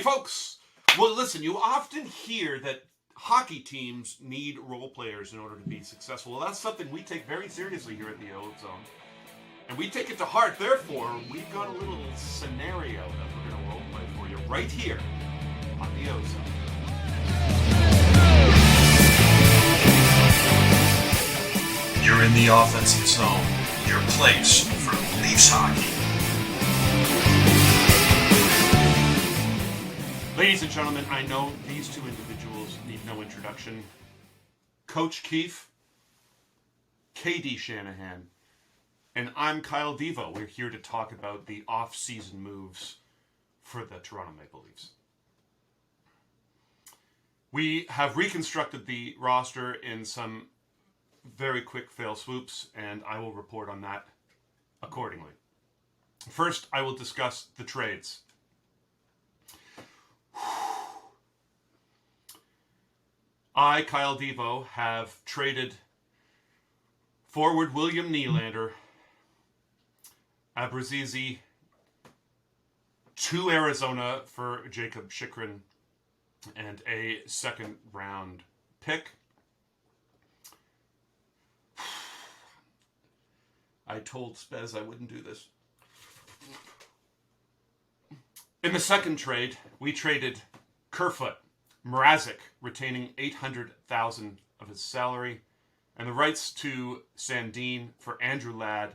Hey, folks! Well, listen, you often hear that hockey teams need role players in order to be successful. Well, that's something we take very seriously here at the OZone. And we take it to heart. Therefore, we've got a little scenario that we're going to role play for you right here on the OZone. You're in the offensive zone, your place for Leafs hockey. Ladies and gentlemen, I know these two individuals need no introduction. Coach Keefe, KD Shanahan, and I'm Kyle Devo. We're here to talk about the off-season moves for the Toronto Maple Leafs. We have reconstructed the roster in some very quick fail swoops, and I will report on that accordingly. First, I will discuss the trades. I, Kyle Devo, have traded forward William Nylander, Abrazizi to Arizona for Jacob Chychrun and a second-round pick. I told Spez I wouldn't do this. In the second trade, we traded Kerfoot, Mrazek, retaining $800,000 of his salary, and the rights to Sandin for Andrew Ladd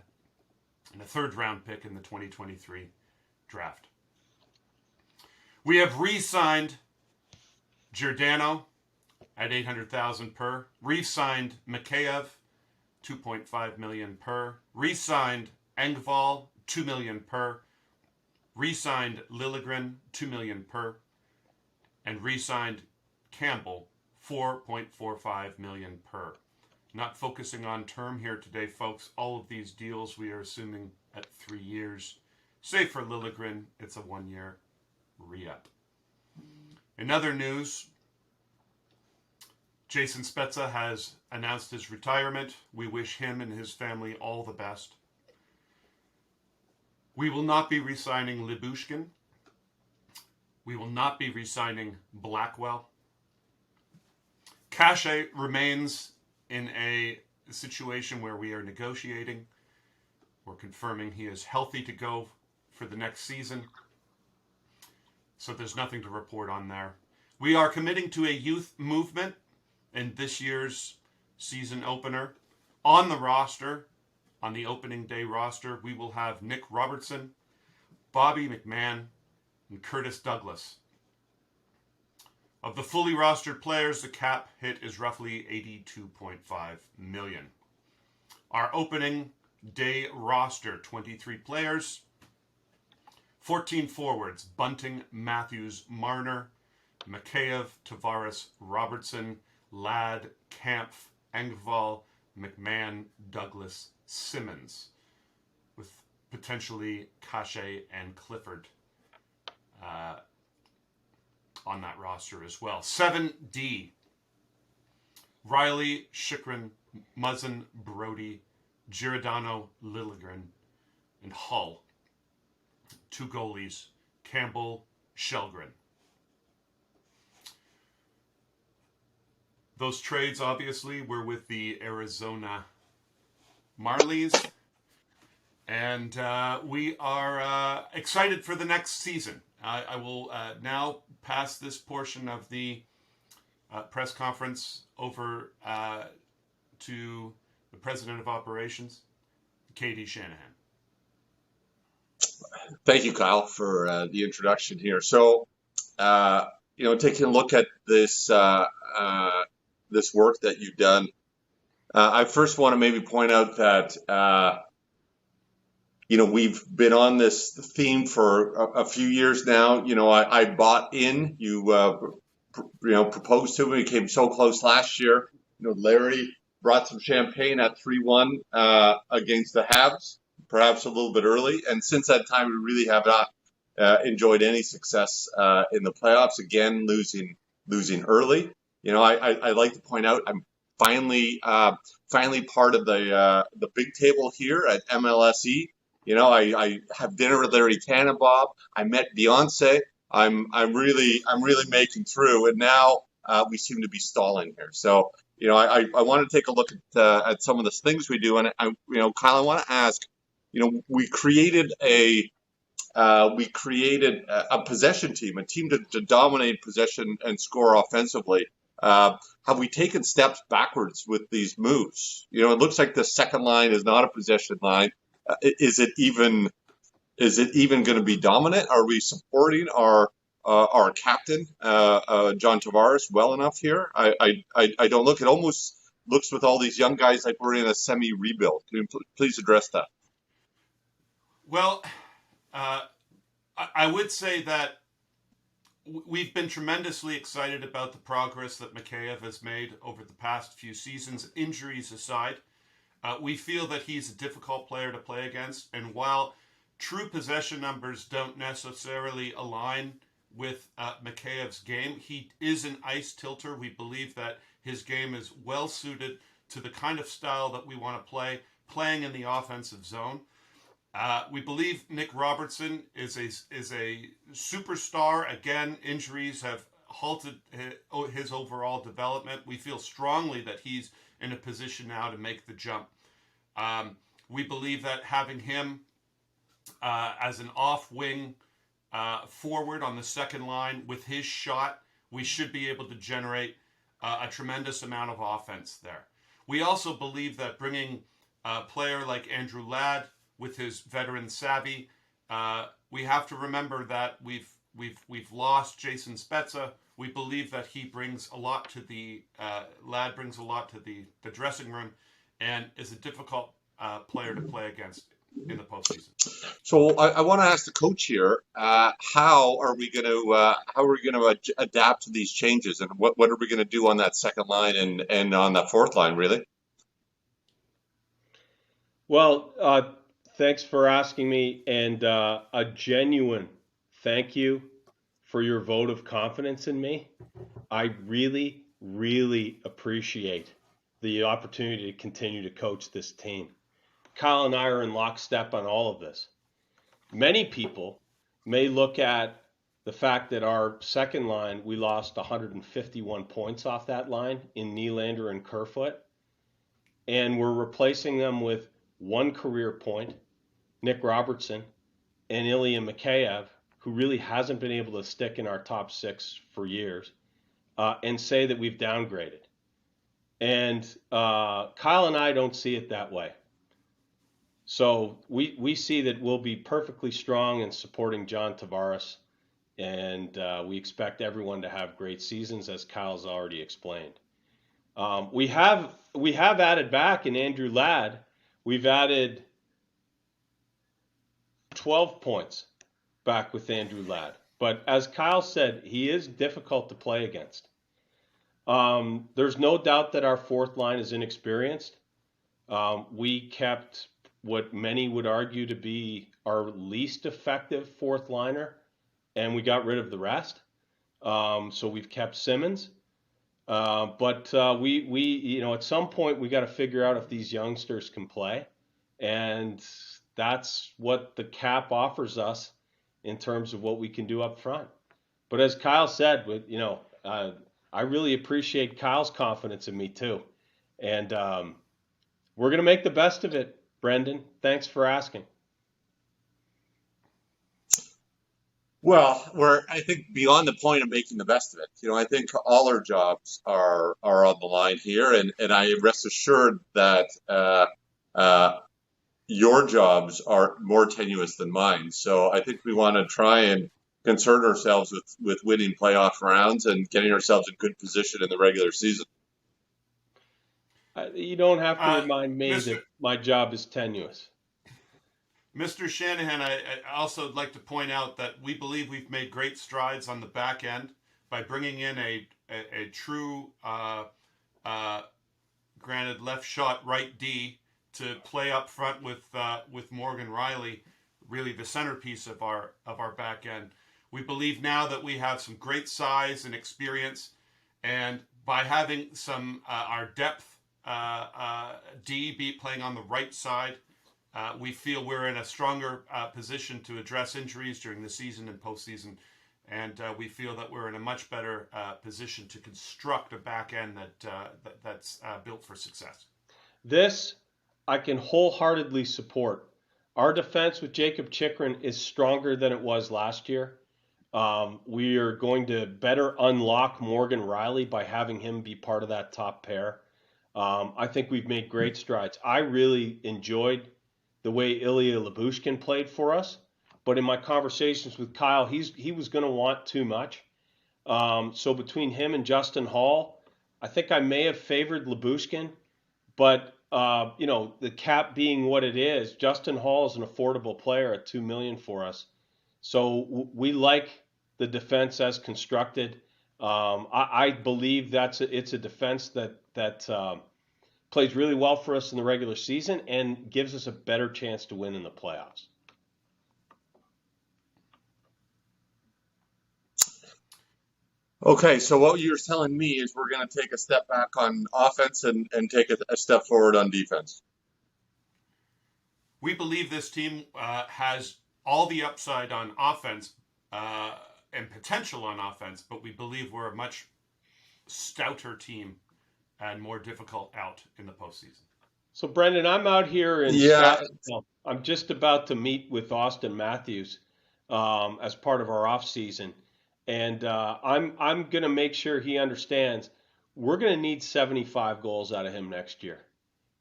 and a third-round pick in the 2023 draft. We have re-signed Giordano at $800,000 per, re-signed Mikheyev, $2.5 million per, re-signed Engvall, $2 million per, re-signed Liljegren, $2 million per, and re-signed Campbell, $4.45 million per. Not focusing on term here today, folks. All of these deals we are assuming at 3 years. Save for Liljegren, it's a 1-year re-up. In other news, Jason Spezza has announced his retirement. We wish him and his family all the best. We will not be re-signing Lyubushkin. We will not be re-signing Blackwell. Kase remains in a situation where we are negotiating. We're confirming he is healthy to go for the next season. So there's nothing to report on there. We are committing to a youth movement in this year's season opener. On the roster, on the opening day roster, we will have Nick Robertson, Bobby McMahon, and Curtis Douglas. Of the fully rostered players, the cap hit is roughly $82.5 million. Our opening day roster, 23 players, 14 forwards, Bunting, Matthews, Marner, Mikheyev, Tavares, Robertson, Ladd, Kampf, Engvall, McMahon, Douglas, Simmons, with potentially Kase and Clifford on that roster as well. 7D, Riley, Chychrun, Muzzin, Brody, Giordano, Liljegren, and Hull. 2 goalies, Campbell, Shelgren. Those trades, obviously, were with the Arizona Marlies. And we are excited for the next season. I will now pass this portion of the press conference over to the President of Operations, KD Shanahan. Thank you, Kyle, for the introduction here. So, taking a look at this this work that you've done, I first want to maybe point out that we've been on this theme for a few years now. I bought in. You proposed to me. We came so close last year. Larry brought some champagne at 3-1 against the Habs, perhaps a little bit early. And since that time, we really have not enjoyed any success in the playoffs. Again, losing early. I like to point out I'm finally part of the big table here at MLSE. I have dinner with Larry Tannenbaum. I met Beyonce. I'm really making through, and now we seem to be stalling here. So I want to take a look at some of the things we do, and Kyle, I want to ask, we created a possession team, a team to dominate possession and score offensively. Have we taken steps backwards with these moves? It looks like the second line is not a possession line. Is it even going to be dominant? Are we supporting our captain, John Tavares, well enough here? I don't look. It almost looks with all these young guys like we're in a semi rebuild. Can you please address that? Well, I would say that we've been tremendously excited about the progress that Mikheyev has made over the past few seasons, injuries aside. We feel that he's a difficult player to play against, and while true possession numbers don't necessarily align with Mikheyev's game, he is an ice tilter. We believe that his game is well suited to the kind of style that we want to play, playing in the offensive zone. We believe Nick Robertson is a superstar. Again, injuries have halted his overall development. We feel strongly that he's in a position now to make the jump. We believe that having him as an off-wing forward on the second line with his shot, we should be able to generate a tremendous amount of offense there. We also believe that bringing a player like Andrew Ladd with his veteran savvy, we have to remember that we've lost Jason Spezza. We believe that he brings a lot to the Ladd brings a lot to the dressing room, and is a difficult player to play against in the postseason. So I want to ask the coach here: how are we going to adapt to these changes, and what are we going to do on that second line and on that fourth line, really? Well, thanks for asking me, and a genuine thank you for your vote of confidence in me. I really, really appreciate the opportunity to continue to coach this team. Kyle and I are in lockstep on all of this. Many people may look at the fact that our second line, we lost 151 points off that line in Nylander and Kerfoot, and we're replacing them with one career point, Nick Robertson, and Ilya Mikheyev, who really hasn't been able to stick in our top six for years, and say that we've downgraded. And Kyle and I don't see it that way. So we see that we'll be perfectly strong in supporting John Tavares, and we expect everyone to have great seasons, as Kyle's already explained. We have added back in Andrew Ladd. We've added 12 points back with Andrew Ladd. But as Kyle said, he is difficult to play against. There's no doubt that our fourth line is inexperienced. We kept what many would argue to be our least effective fourth liner, and we got rid of the rest. So we've kept Simmons. But we at some point we got to figure out if these youngsters can play, and that's what the cap offers us in terms of what we can do up front. But as Kyle said, I really appreciate Kyle's confidence in me too, and we're gonna make the best of it. Brendan, thanks for asking. Well, we're, I think, beyond the point of making the best of it. I think all our jobs are on the line here, and I rest assured that your jobs are more tenuous than mine. So I think we want to try and concern ourselves with winning playoff rounds and getting ourselves in good position in the regular season. You don't have to remind me that my job is tenuous. Mr. Shanahan, I also like to point out that we believe we've made great strides on the back end by bringing in a true, granted left shot right D to play up front with Morgan Riley, really the centerpiece of our back end. We believe now that we have some great size and experience, and by having some our depth D be playing on the right side, we feel we're in a stronger position to address injuries during the season and postseason. and we feel that we're in a much better position to construct a back end that's built for success. This I can wholeheartedly support. Our defense with Jacob Chikrin is stronger than it was last year. We are going to better unlock Morgan Riley by having him be part of that top pair. I think we've made great strides. I really enjoyed the way Ilya Lyubushkin played for us, but in my conversations with Kyle, he was going to want too much. So between him and Justin Hall, I think I may have favored Lyubushkin, but the cap being what it is, Justin Hall is an affordable player at $2 million for us. So we like the defense as constructed. I believe it's a defense that plays really well for us in the regular season and gives us a better chance to win in the playoffs. Okay, so what you're telling me is we're going to take a step back on offense and take a step forward on defense. We believe this team has all the upside on offense and potential on offense, but we believe we're a much stouter team and more difficult out in the postseason. So, Brendan, I'm out here in Scottsdale. I'm just about to meet with Austin Matthews as part of our offseason. And I'm going to make sure he understands we're going to need 75 goals out of him next year.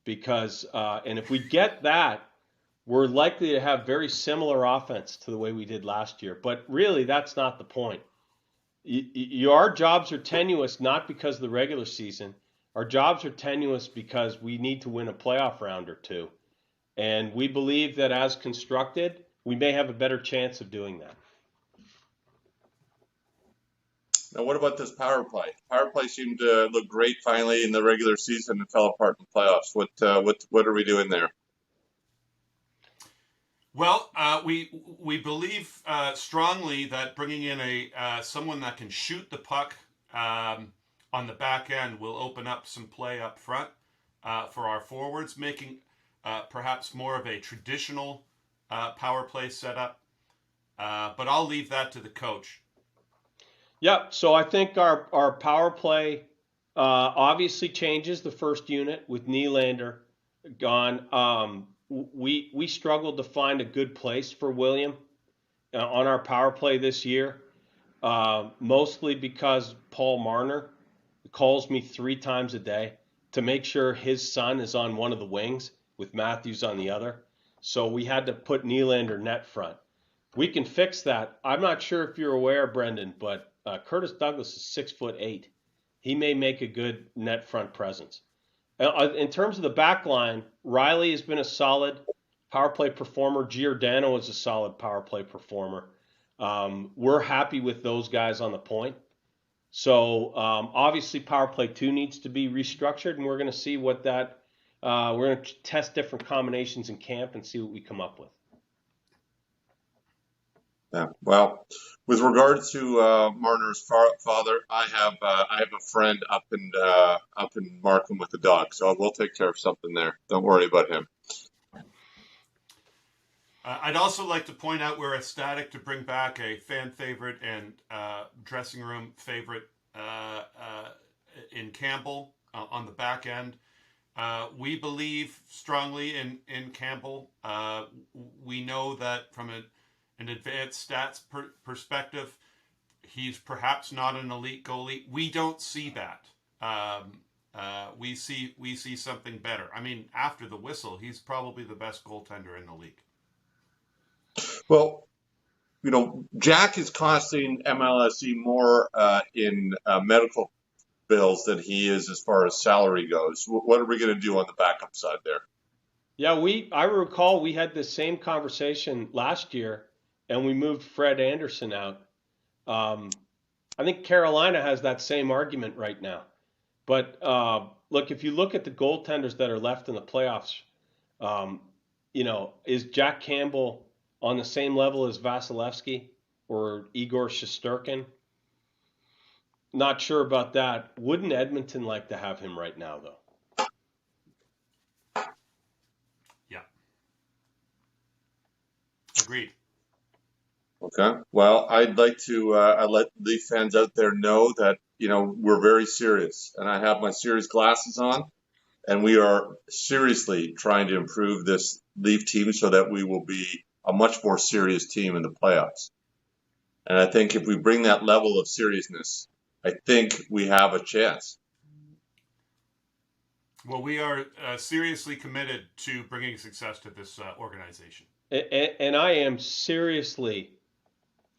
Because, and if we get that, we're likely to have very similar offense to the way we did last year. But really, that's not the point. Our jobs are tenuous not because of the regular season. Our jobs are tenuous because we need to win a playoff round or two. And we believe that as constructed, we may have a better chance of doing that. Now, what about this power play? Power play seemed to look great finally in the regular season and fell apart in the playoffs. What are we doing there? Well, we believe strongly that bringing in someone that can shoot the puck on the back end will open up some play up front for our forwards, making perhaps more of a traditional power play setup. But I'll leave that to the coach. Yep. So I think our power play obviously changes the first unit with Nylander gone. We struggled to find a good place for William on our power play this year, mostly because Paul Marner calls me 3 times a day to make sure his son is on one of the wings with Matthews on the other. So we had to put Nylander net front. We can fix that. I'm not sure if you're aware, Brendan, but Curtis Douglas is 6'8". He may make a good net front presence. In terms of the back line, Riley has been a solid power play performer. Giordano is a solid power play performer. We're happy with those guys on the point. So obviously power play 2 needs to be restructured, and we're going to see what that we're going to test different combinations in camp and see what we come up with. Yeah. Well, with regard to Marner's father, I have a friend up in Markham with a dog, so we'll take care of something there. Don't worry about him. I'd also like to point out we're ecstatic to bring back a fan favorite and dressing room favorite in Campbell on the back end. We believe strongly in Campbell. We know that from an advanced stats perspective, he's perhaps not an elite goalie. We don't see that. We see something better. I mean, after the whistle, he's probably the best goaltender in the league. Well, Jack is costing MLSE more in medical bills than he is as far as salary goes. What are we going to do on the backup side there? Yeah, I recall we had this same conversation last year, and we moved Fred Anderson out. I think Carolina has that same argument right now. But look, if you look at the goaltenders that are left in the playoffs, is Jack Campbell on the same level as Vasilevsky or Igor Shesterkin? Not sure about that. Wouldn't Edmonton like to have him right now, though? Yeah. Agreed. Okay. Well, I'd like to let Leaf fans out there know that, we're very serious. And I have my serious glasses on. And we are seriously trying to improve this Leaf team so that we will be a much more serious team in the playoffs. And I think if we bring that level of seriousness, I think we have a chance. Well, we are seriously committed to bringing success to this organization. And I am seriously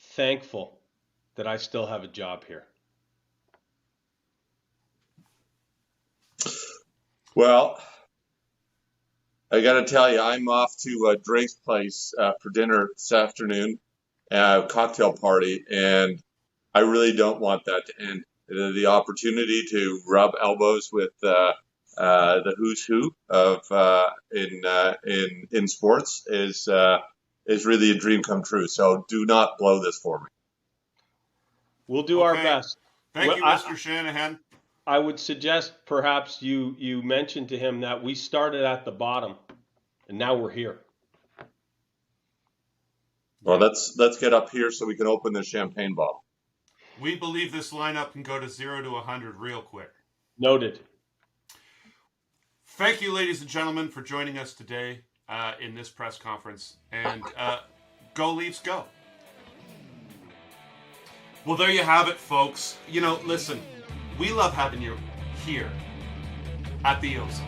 thankful that I still have a job here. Well, I got to tell you, I'm off to Drake's place for dinner this afternoon, cocktail party, and I really don't want that to end. The opportunity to rub elbows with the who's who of in sports is really a dream come true. So do not blow this for me. We'll do our best. Thank you, Mr. Shanahan. I would suggest perhaps you mentioned to him that we started at the bottom and now we're here. Well, let's get up here so we can open the champagne bottle. We believe this lineup can go to 0 to 100 real quick. Noted. Thank you, ladies and gentlemen, for joining us today in this press conference. And go Leafs, go. Well, there you have it, folks. Listen, we love having you here at the OZone.